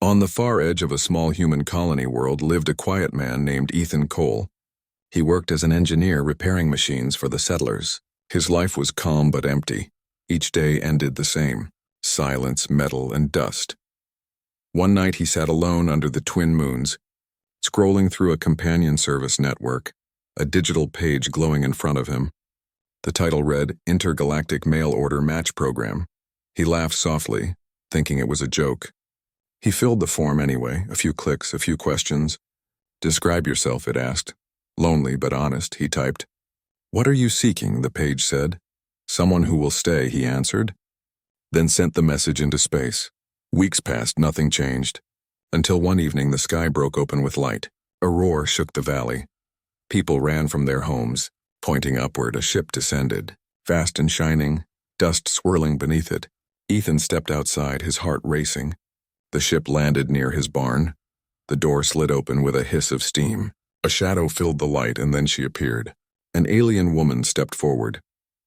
On the far edge of a small human colony world lived a quiet man named Ethan Cole. He worked as an engineer repairing machines for the settlers. His life was calm but empty. Each day ended the same: silence, metal, and dust. One night he sat alone under the twin moons, scrolling through a companion service network, a digital page glowing in front of him. The title read, "Intergalactic Mail Order Match Program." He laughed softly, thinking it was a joke. He filled the form anyway, a few clicks, a few questions. "Describe yourself," it asked. "Lonely but honest," he typed. "What are you seeking?" the page said. "Someone who will stay," he answered, then sent the message into space. Weeks passed, nothing changed, until one evening the sky broke open with light. A roar shook the valley. People ran from their homes. Pointing upward, a ship descended, vast and shining, dust swirling beneath it. Ethan stepped outside, his heart racing. The ship landed near his barn. The door slid open with a hiss of steam. A shadow filled the light, and then she appeared. An alien woman stepped forward,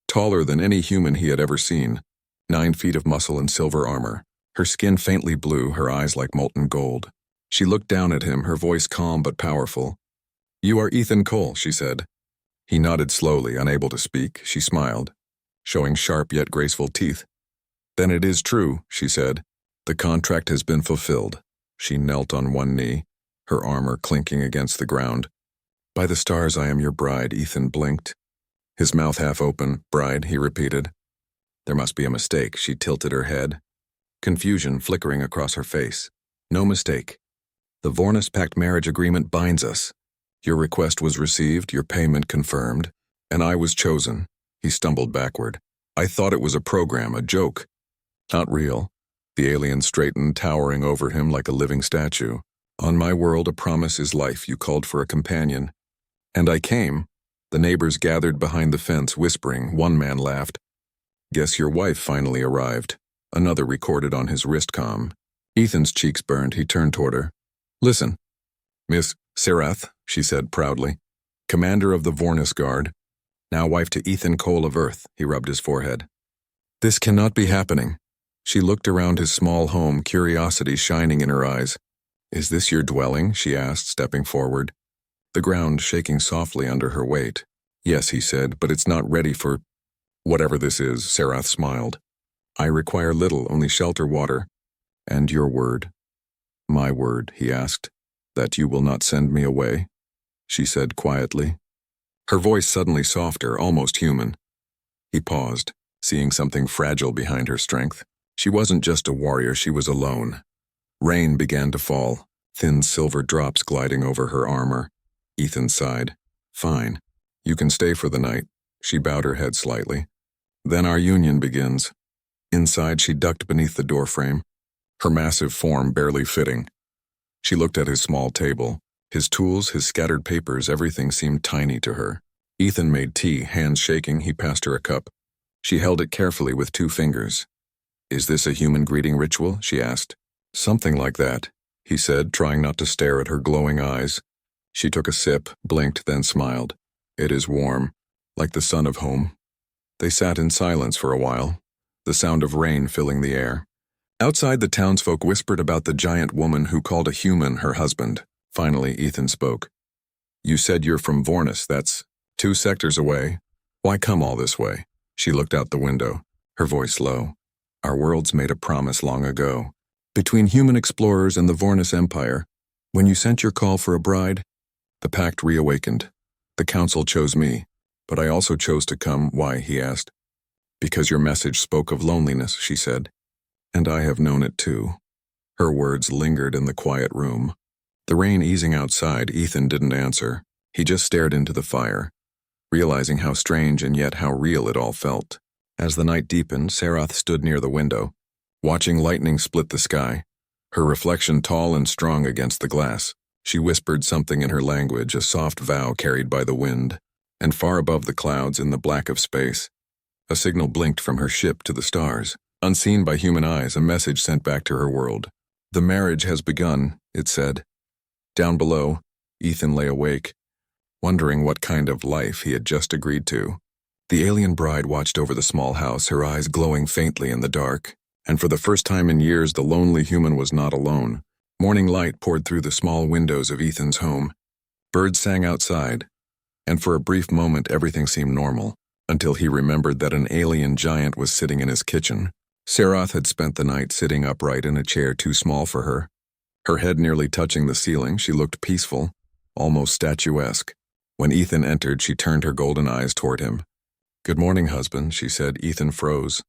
taller than any human he had ever seen, 9 feet of muscle and silver armor, her skin faintly blue, her eyes like molten gold. She looked down at him, her voice calm but powerful. "You are Ethan Cole," she said. He nodded slowly, unable to speak. She smiled, showing sharp yet graceful teeth. "Then it is true," she said. "The contract has been fulfilled." She knelt on one knee, her armor clinking against the ground. "By the stars, I am your bride," Ethan blinked. His mouth half open. "Bride," he repeated. There must be a mistake. She tilted her head, confusion flickering across her face. "No mistake. The Vornis Pact marriage agreement binds us. Your request was received, your payment confirmed, and I was chosen." He stumbled backward. "I thought it was a program, a joke." "Not real." The alien straightened, towering over him like a living statue. "On my world, a promise is life. You called for a companion. And I came." The neighbors gathered behind the fence, whispering. One man laughed. "Guess your wife finally arrived." Another recorded on his wristcom. Ethan's cheeks burned. He turned toward her. "Listen, Miss Serath," she said proudly, "commander of the Vornis Guard, now wife to Ethan Cole of Earth." He rubbed his forehead. "This cannot be happening." She looked around his small home, curiosity shining in her eyes. "Is this your dwelling?" she asked, stepping forward, the ground shaking softly under her weight. "Yes," he said, "but it's not ready for whatever this is." Serath smiled. "I require little, only shelter, water, and your word." "My word," he asked. "That you will not send me away?" she said quietly, her voice suddenly softer, almost human. He paused, seeing something fragile behind her strength. She wasn't just a warrior, she was alone. Rain began to fall, thin silver drops gliding over her armor. Ethan sighed. "Fine. You can stay for the night." She bowed her head slightly. "Then our union begins." Inside, she ducked beneath the doorframe, her massive form barely fitting. She looked at his small table. His tools, his scattered papers, everything seemed tiny to her. Ethan made tea, hands shaking. He passed her a cup. She held it carefully with 2 fingers. "Is this a human greeting ritual?" she asked. "Something like that," he said, trying not to stare at her glowing eyes. She took a sip, blinked, then smiled. "It is warm, like the sun of home." They sat in silence for a while, the sound of rain filling the air. Outside, the townsfolk whispered about the giant woman who called a human her husband. Finally, Ethan spoke. "You said you're from Vornis. That's 2 sectors away. Why come all this way?" She looked out the window, her voice low. "Our worlds made a promise long ago. Between human explorers and the Vornis Empire, when you sent your call for a bride, the pact reawakened. The council chose me, but I also chose to come." "Why?" he asked. "Because your message spoke of loneliness," she said. "And I have known it too." Her words lingered in the quiet room. The rain easing outside, Ethan didn't answer. He just stared into the fire, realizing how strange and yet how real it all felt. As the night deepened, Serath stood near the window, watching lightning split the sky, her reflection tall and strong against the glass. She whispered something in her language, a soft vow carried by the wind, and far above the clouds in the black of space, a signal blinked from her ship to the stars. Unseen by human eyes, a message sent back to her world. "The marriage has begun," it said. Down below, Ethan lay awake, wondering what kind of life he had just agreed to. The alien bride watched over the small house, her eyes glowing faintly in the dark. And for the first time in years, the lonely human was not alone. Morning light poured through the small windows of Ethan's home. Birds sang outside, and for a brief moment everything seemed normal, until he remembered that an alien giant was sitting in his kitchen. Sarath had spent the night sitting upright in a chair too small for her. Her head nearly touching the ceiling, she looked peaceful, almost statuesque. When Ethan entered, she turned her golden eyes toward him. "Good morning, husband," she said. Ethan froze,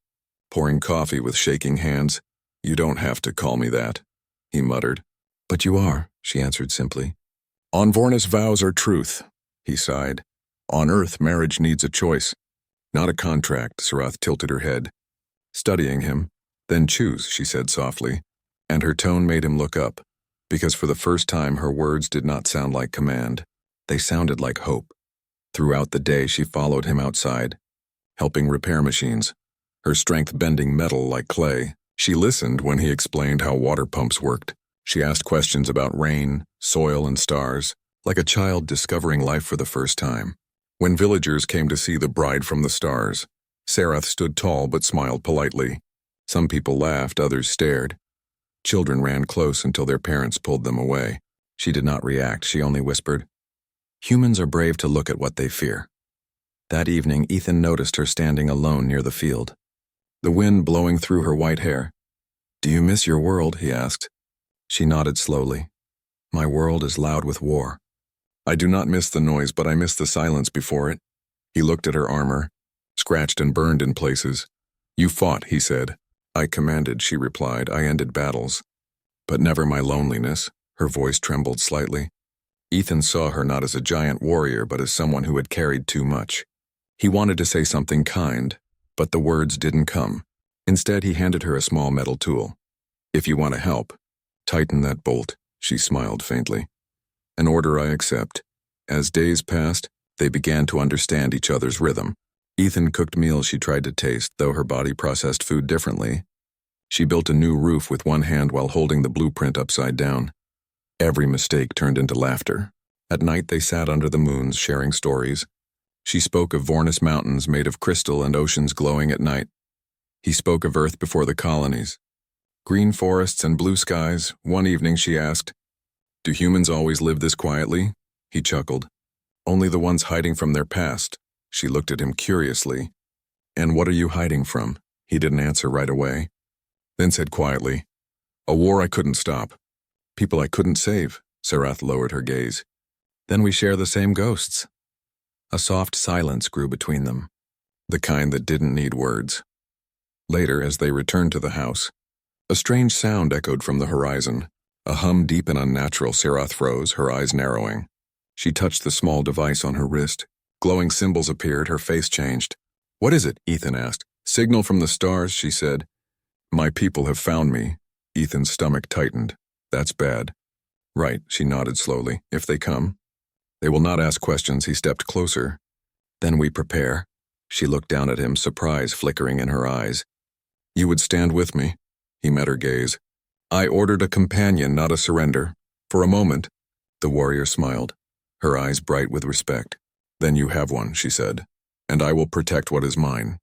pouring coffee with shaking hands. "You don't have to call me that," he muttered. "But you are," she answered simply. "On Vornis vows are truth," he sighed. "On Earth, marriage needs a choice, not a contract." Sarath tilted her head, studying him. "Then choose," she said softly, and her tone made him look up, because for the first time her words did not sound like command. They sounded like hope. Throughout the day she followed him outside, helping repair machines, her strength bending metal like clay. She listened when he explained how water pumps worked. She asked questions about rain, soil, and stars, like a child discovering life for the first time. When villagers came to see the bride from the stars, Sarath stood tall but smiled politely. Some people laughed, others stared. Children ran close until their parents pulled them away. She did not react, she only whispered, "Humans are brave to look at what they fear." That evening, Ethan noticed her standing alone near the field, the wind blowing through her white hair. "Do you miss your world?" he asked. She nodded slowly. "My world is loud with war. I do not miss the noise, but I miss the silence before it." He looked at her armor, scratched and burned in places. "You fought," he said. "I commanded," she replied. "I ended battles. But never my loneliness." Her voice trembled slightly. Ethan saw her not as a giant warrior, but as someone who had carried too much. He wanted to say something kind, but the words didn't come. Instead, he handed her a small metal tool. "If you want to help, tighten that bolt," she smiled faintly. "An order I accept." As days passed, they began to understand each other's rhythm. Ethan cooked meals she tried to taste, though her body processed food differently. She built a new roof with one hand while holding the blueprint upside down. Every mistake turned into laughter. At night they sat under the moons, sharing stories. She spoke of Vornis mountains made of crystal and oceans glowing at night. He spoke of Earth before the colonies. Green forests and blue skies. One evening she asked, "Do humans always live this quietly?" He chuckled. "Only the ones hiding from their past." She looked at him curiously. "And what are you hiding from?" He didn't answer right away, then said quietly, "A war I couldn't stop. People I couldn't save." Sarath lowered her gaze. "Then we share the same ghosts." A soft silence grew between them, the kind that didn't need words. Later, as they returned to the house, a strange sound echoed from the horizon, a hum deep and unnatural. Sarath froze, her eyes narrowing. She touched the small device on her wrist. Glowing symbols appeared, her face changed. "What is it?" Ethan asked. "Signal from the stars," she said. "My people have found me." Ethan's stomach tightened. "That's bad." "Right," she nodded slowly. "If they come, they will not ask questions." He stepped closer. "Then we prepare." She looked down at him, surprise flickering in her eyes. "You would stand with me?" He met her gaze. "I ordered a companion, not a surrender." For a moment, the warrior smiled, her eyes bright with respect. "Then you have one," she said, "and I will protect what is mine."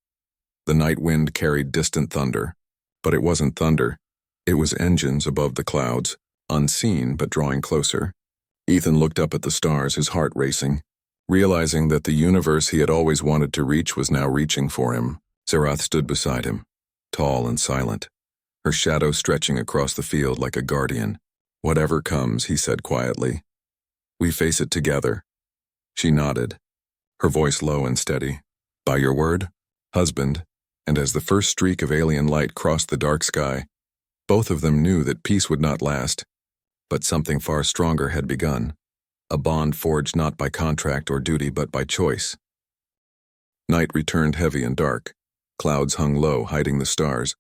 The night wind carried distant thunder, but it wasn't thunder. It was engines above the clouds, unseen but drawing closer. Ethan looked up at the stars, his heart racing, realizing that the universe he had always wanted to reach was now reaching for him. Sarath stood beside him, tall and silent, her shadow stretching across the field like a guardian. "Whatever comes," he said quietly, "we face it together." She nodded, her voice low and steady. "By your word, husband." And as the first streak of alien light crossed the dark sky, both of them knew that peace would not last, but something far stronger had begun, a bond forged not by contract or duty but by choice. Night returned heavy and dark. Clouds hung low, hiding the stars.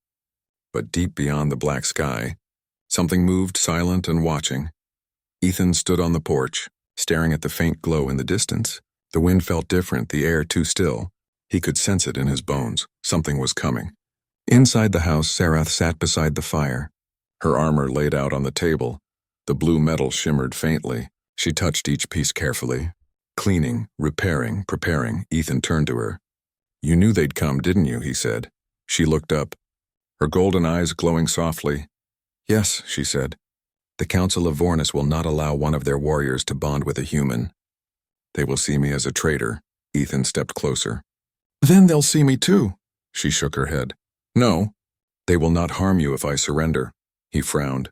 But deep beyond the black sky, something moved, silent and watching. Ethan stood on the porch, staring at the faint glow in the distance. The wind felt different, the air too still. He could sense it in his bones. Something was coming. Inside the house, Sarath sat beside the fire, her armor laid out on the table. The blue metal shimmered faintly. She touched each piece carefully. Cleaning, repairing, preparing. Ethan turned to her. "You knew they'd come, didn't you?" he said. She looked up, her golden eyes glowing softly. "Yes," she said. The Council of Vornis will not allow one of their warriors to bond with a human. They will see me as a traitor. Ethan stepped closer. Then they'll see me too. She shook her head. No, they will not harm you if I surrender. He frowned.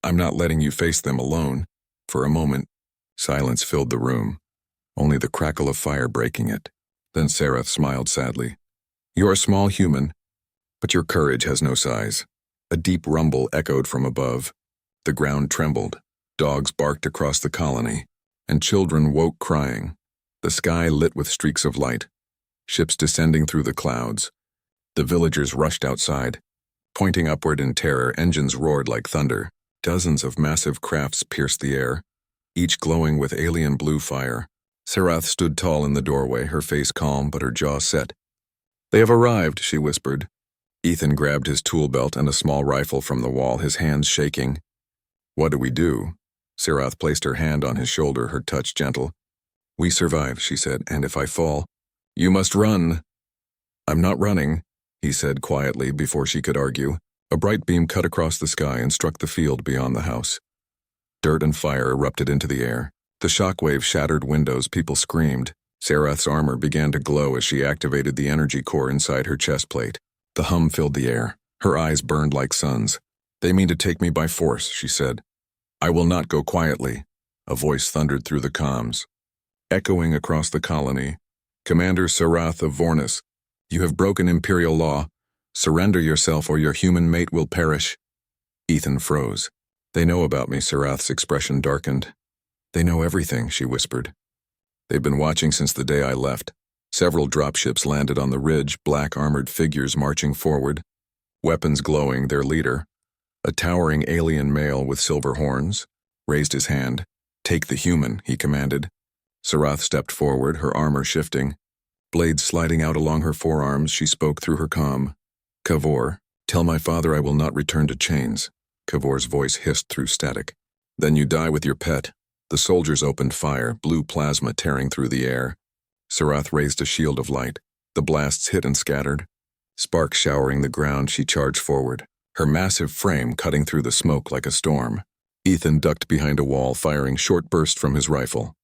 I'm not letting you face them alone. For a moment, silence filled the room, only the crackle of fire breaking it. Then Serath smiled sadly. You're a small human, but your courage has no size. A deep rumble echoed from above. The ground trembled. Dogs barked across the colony, and children woke crying. The sky lit with streaks of light. Ships descending through the clouds. The villagers rushed outside. Pointing upward in terror, engines roared like thunder. Dozens of massive crafts pierced the air, each glowing with alien blue fire. Serath stood tall in the doorway, her face calm but her jaw set. They have arrived, she whispered. Ethan grabbed his tool belt and a small rifle from the wall, his hands shaking. What do we do? Serath placed her hand on his shoulder, her touch gentle. We survive, she said, and if I fall, you must run. I'm not running, he said quietly before she could argue. A bright beam cut across the sky and struck the field beyond the house. Dirt and fire erupted into the air. The shockwave shattered windows, people screamed. Serath's armor began to glow as she activated the energy core inside her chest plate. The hum filled the air. Her eyes burned like suns. They mean to take me by force, she said. I will not go quietly. A voice thundered through the comms. Echoing across the colony. Commander Serath of Vornis, you have broken Imperial law. Surrender yourself or your human mate will perish. Ethan froze. They know about me, Serath's expression darkened. They know everything, she whispered. They've been watching since the day I left. Several dropships landed on the ridge, black armored figures marching forward. Weapons glowing, their leader, a towering alien male with silver horns, raised his hand. Take the human, he commanded. Serath stepped forward, her armor shifting. Blades sliding out along her forearms, she spoke through her comm. Kavor, tell my father I will not return to chains. Kavor's voice hissed through static. Then you die with your pet. The soldiers opened fire, blue plasma tearing through the air. Serath raised a shield of light. The blasts hit and scattered. Sparks showering the ground, she charged forward, her massive frame cutting through the smoke like a storm. Ethan ducked behind a wall, firing short bursts from his rifle.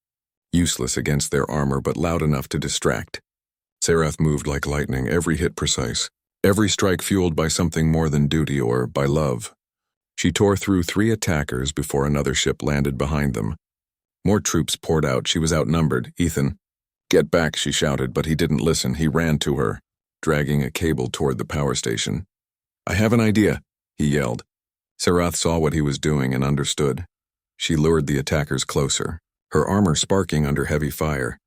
Useless against their armor, but loud enough to distract. Serath moved like lightning, every hit precise, every strike fueled by something more than duty or by love. She tore through 3 attackers before another ship landed behind them. More troops poured out. She was outnumbered. Ethan, get back, she shouted, but he didn't listen. He ran to her, dragging a cable toward the power station. I have an idea, he yelled. Serath saw what he was doing and understood. She lured the attackers closer, her armor sparking under heavy fire.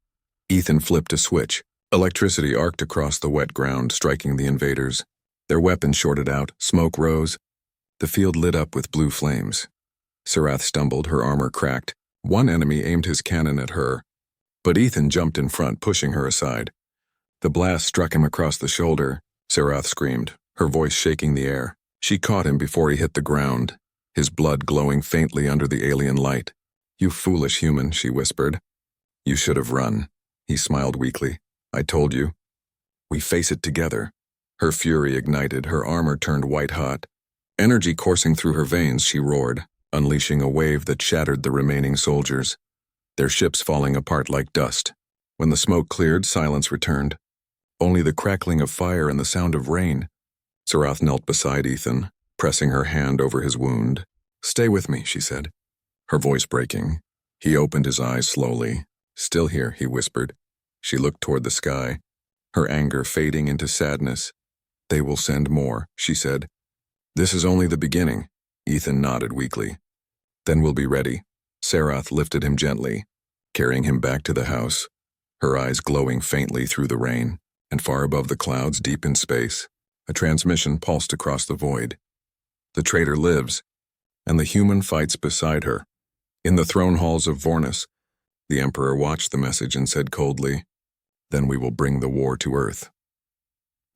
Ethan flipped a switch. Electricity arced across the wet ground, striking the invaders. Their weapons shorted out, smoke rose. The field lit up with blue flames. Serath stumbled, her armor cracked. One enemy aimed his cannon at her, but Ethan jumped in front, pushing her aside. The blast struck him across the shoulder. Serath screamed, her voice shaking the air. She caught him before he hit the ground, his blood glowing faintly under the alien light. You foolish human, she whispered. You should have run. He smiled weakly. I told you. We face it together. Her fury ignited, her armor turned white-hot. Energy coursing through her veins, she roared, unleashing a wave that shattered the remaining soldiers, their ships falling apart like dust. When the smoke cleared, silence returned. Only the crackling of fire and the sound of rain. Serath knelt beside Ethan, pressing her hand over his wound. Stay with me, she said, her voice breaking. He opened his eyes slowly. Still here, he whispered. She looked toward the sky, her anger fading into sadness. They will send more, she said. This is only the beginning. Ethan nodded weakly. Then we'll be ready. Serath lifted him gently, carrying him back to the house, her eyes glowing faintly through the rain, and far above the clouds deep in space, a transmission pulsed across the void. The traitor lives, and the human fights beside her. In the throne halls of Vornis, the Emperor watched the message and said coldly, Then we will bring the war to Earth.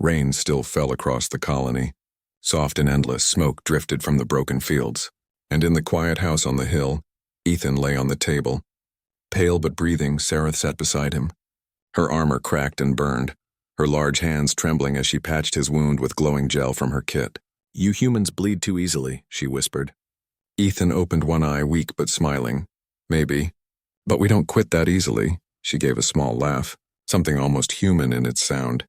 Rain still fell across the colony. Soft and endless smoke drifted from the broken fields, and in the quiet house on the hill, Ethan lay on the table. Pale but breathing, Serath sat beside him. Her armor cracked and burned, her large hands trembling as she patched his wound with glowing gel from her kit. You humans bleed too easily, she whispered. Ethan opened one eye, weak but smiling. Maybe. But we don't quit that easily. She gave a small laugh, something almost human in its sound.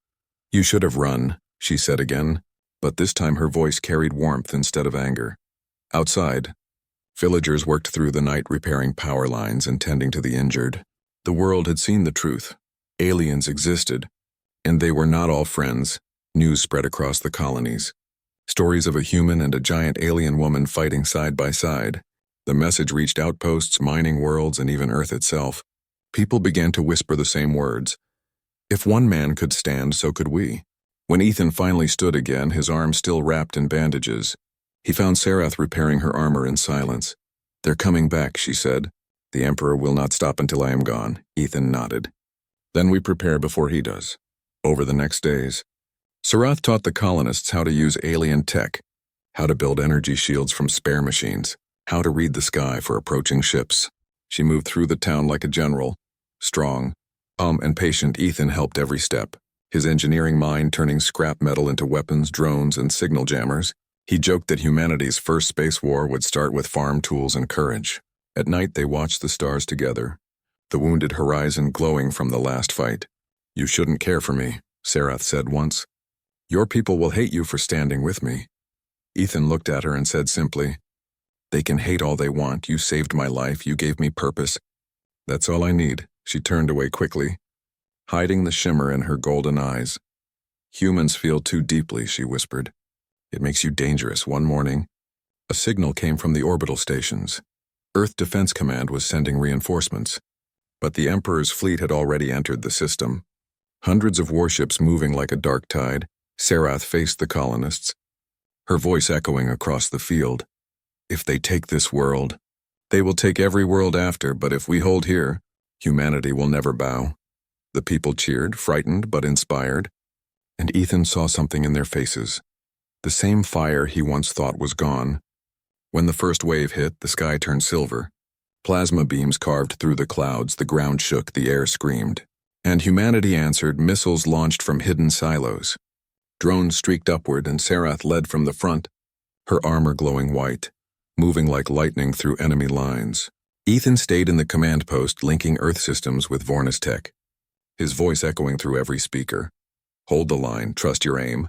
You should have run, she said again, but this time her voice carried warmth instead of anger. Outside, villagers worked through the night repairing power lines and tending to the injured. The world had seen the truth. Aliens existed, and they were not all friends. News spread across the colonies. Stories of a human and a giant alien woman fighting side by side. The message reached outposts, mining worlds, and even Earth itself. People began to whisper the same words. If one man could stand, so could we. When Ethan finally stood again, his arm still wrapped in bandages, he found Sarath repairing her armor in silence. They're coming back, she said. The Emperor will not stop until I am gone. Ethan nodded. Then we prepare before he does. Over the next days, Sarath taught the colonists how to use alien tech, how to build energy shields from spare machines, how to read the sky for approaching ships. She moved through the town like a general, strong, calm, and patient. Ethan helped every step, his engineering mind turning scrap metal into weapons, drones, and signal jammers. He joked that humanity's first space war would start with farm tools and courage. At night, they watched the stars together, the wounded horizon glowing from the last fight. You shouldn't care for me, Sarath said once. Your people will hate you for standing with me. Ethan looked at her and said simply, They can hate all they want. You saved my life. You gave me purpose. That's all I need. She turned away quickly, hiding the shimmer in her golden eyes. Humans feel too deeply, she whispered. It makes you dangerous. One morning, a signal came from the orbital stations. Earth Defense Command was sending reinforcements, but the Emperor's fleet had already entered the system. Hundreds of warships moving like a dark tide, Sarath faced the colonists, her voice echoing across the field. If they take this world, they will take every world after, but if we hold here, humanity will never bow. The people cheered, frightened but inspired, and Ethan saw something in their faces. The same fire he once thought was gone. When the first wave hit, the sky turned silver. Plasma beams carved through the clouds, the ground shook, the air screamed. And humanity answered, missiles launched from hidden silos. Drones streaked upward, and Sarath led from the front, her armor glowing white, moving like lightning through enemy lines. Ethan stayed in the command post, linking Earth systems with Vornis tech, his voice echoing through every speaker. Hold the line, trust your aim.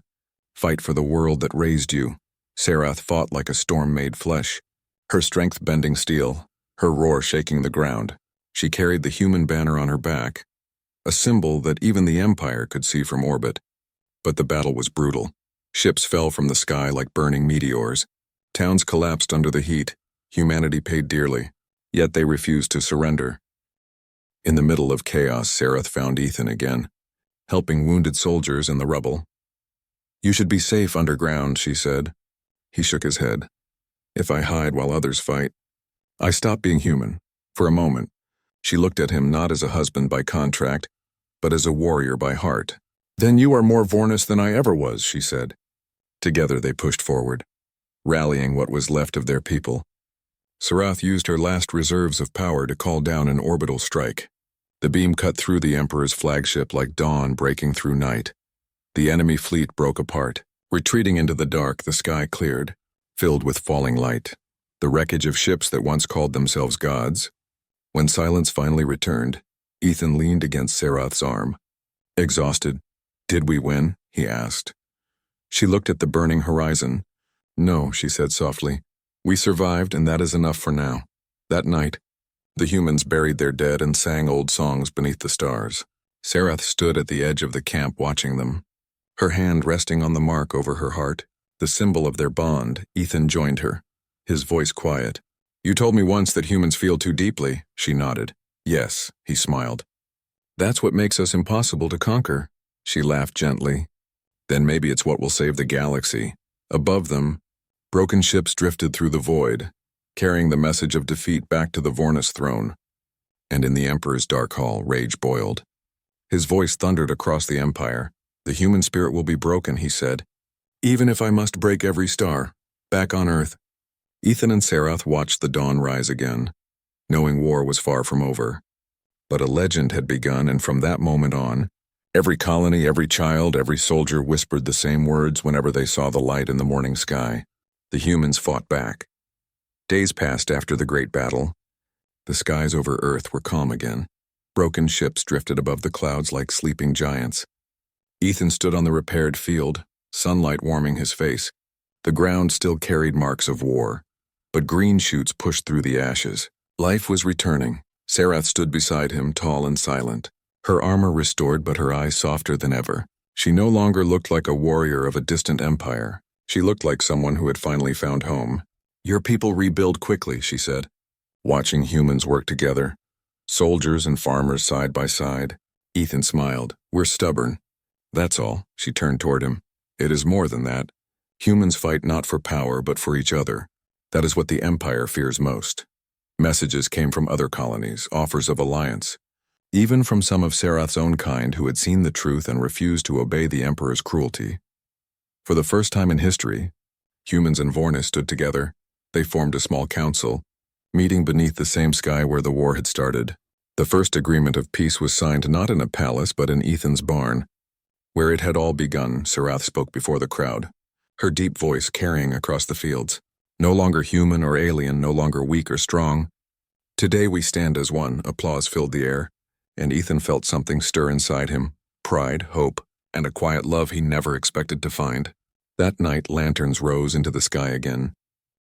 Fight for the world that raised you. Sarath fought like a storm made flesh, her strength bending steel, her roar shaking the ground. She carried the human banner on her back, a symbol that even the Empire could see from orbit. But the battle was brutal. Ships fell from the sky like burning meteors. Towns collapsed under the heat. Humanity paid dearly, yet they refused to surrender. In the middle of chaos, Sarath found Ethan again, helping wounded soldiers in the rubble. You should be safe underground, she said. He shook his head. If I hide while others fight. I stopped being human. For a moment, she looked at him not as a husband by contract, but as a warrior by heart. Then you are more Vornis than I ever was, she said. Together they pushed forward, rallying what was left of their people. Sarath used her last reserves of power to call down an orbital strike. The beam cut through the Emperor's flagship like dawn breaking through night. The enemy fleet broke apart. Retreating into the dark, the sky cleared, filled with falling light, the wreckage of ships that once called themselves gods. When silence finally returned, Ethan leaned against Sarath's arm. Exhausted. Did we win? He asked. She looked at the burning horizon. No, she said softly. We survived, and that is enough for now. That night, the humans buried their dead and sang old songs beneath the stars. Sarath stood at the edge of the camp watching them, her hand resting on the mark over her heart, the symbol of their bond. Ethan joined her, his voice quiet. You told me once that humans feel too deeply, she nodded. Yes, he smiled. That's what makes us impossible to conquer, she laughed gently. Then maybe it's what will save the galaxy. Above them, broken ships drifted through the void, carrying the message of defeat back to the Vornis throne. And in the Emperor's dark hall, rage boiled. His voice thundered across the Empire. The human spirit will be broken, he said. Even if I must break every star, back on Earth. Ethan and Sarath watched the dawn rise again, knowing war was far from over. But a legend had begun, and from that moment on, every colony, every child, every soldier whispered the same words whenever they saw the light in the morning sky. The humans fought back. Days passed after the great battle. The skies over Earth were calm again. Broken ships drifted above the clouds like sleeping giants. Ethan stood on the repaired field, sunlight warming his face. The ground still carried marks of war, but green shoots pushed through the ashes. Life was returning. Sarath stood beside him, tall and silent. Her armor restored, but her eyes softer than ever. She no longer looked like a warrior of a distant empire. She looked like someone who had finally found home. "Your people rebuild quickly," she said, watching humans work together. Soldiers and farmers side by side. Ethan smiled. "We're stubborn. That's all." She turned toward him. "It is more than that. Humans fight not for power, but for each other. That is what the Empire fears most." Messages came from other colonies, offers of alliance. Even from some of Sarath's own kind who had seen the truth and refused to obey the Emperor's cruelty. For the first time in history, humans and Vornis stood together. They formed a small council, meeting beneath the same sky where the war had started. The first agreement of peace was signed not in a palace but in Ethan's barn. Where it had all begun, Sarath spoke before the crowd, her deep voice carrying across the fields. No longer human or alien, no longer weak or strong. Today we stand as one. Applause filled the air, and Ethan felt something stir inside him, pride, hope, and a quiet love he never expected to find. That night, lanterns rose into the sky again.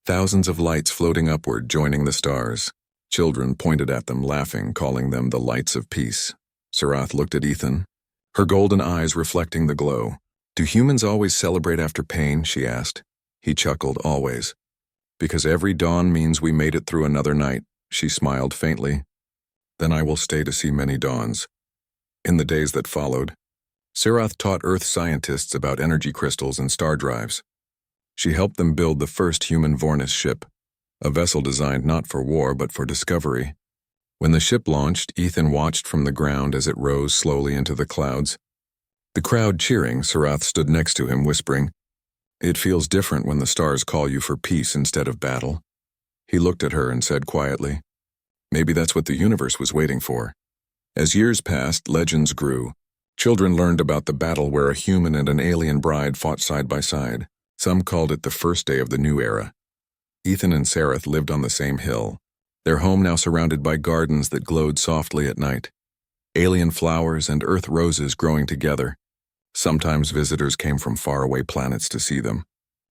Thousands of lights floating upward, joining the stars. Children pointed at them, laughing, calling them the lights of peace. Sarath looked at Ethan, her golden eyes reflecting the glow. "Do humans always celebrate after pain?" she asked. He chuckled, "Always. Because every dawn means we made it through another night." She smiled faintly. "Then I will stay to see many dawns." In the days that followed, Sarath taught Earth scientists about energy crystals and star drives. She helped them build the first human Vornis ship, a vessel designed not for war but for discovery. When the ship launched, Ethan watched from the ground as it rose slowly into the clouds. The crowd cheering, Sarath stood next to him, whispering, "It feels different when the stars call you for peace instead of battle." He looked at her and said quietly, "Maybe that's what the universe was waiting for." As years passed, legends grew. Children learned about the battle where a human and an alien bride fought side by side. Some called it the first day of the new era. Ethan and Sarath lived on the same hill, their home now surrounded by gardens that glowed softly at night. Alien flowers and Earth roses growing together. Sometimes visitors came from faraway planets to see them,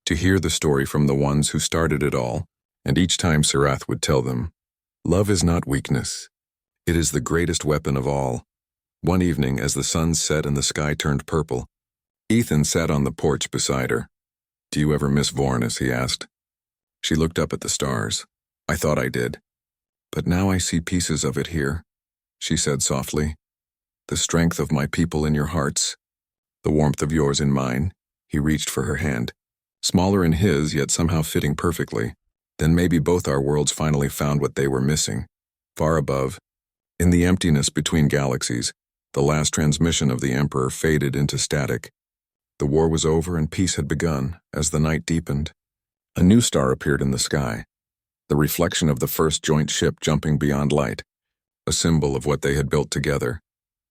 to hear the story from the ones who started it all, and each time Sarath would tell them, "Love is not weakness. It is the greatest weapon of all." One evening, as the sun set and the sky turned purple, Ethan sat on the porch beside her. "Do you ever miss Vornis?" he asked. She looked up at the stars. "I thought I did. But now I see pieces of it here," she said softly. "The strength of my people in your hearts. The warmth of yours in mine." He reached for her hand, smaller in his, yet somehow fitting perfectly. Then maybe both our worlds finally found what they were missing. Far above, in the emptiness between galaxies, the last transmission of the Emperor faded into static. The war was over and peace had begun. As the night deepened, a new star appeared in the sky, the reflection of the first joint ship jumping beyond light, a symbol of what they had built together.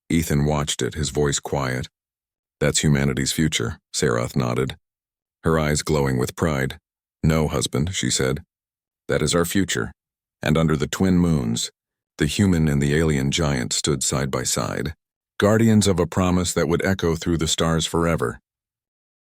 Ethan watched it, his voice quiet. "That's humanity's future," Sarath nodded, her eyes glowing with pride. "No, husband," she said. "That is our future." And under the twin moons, the human and the alien giant stood side by side, guardians of a promise that would echo through the stars forever.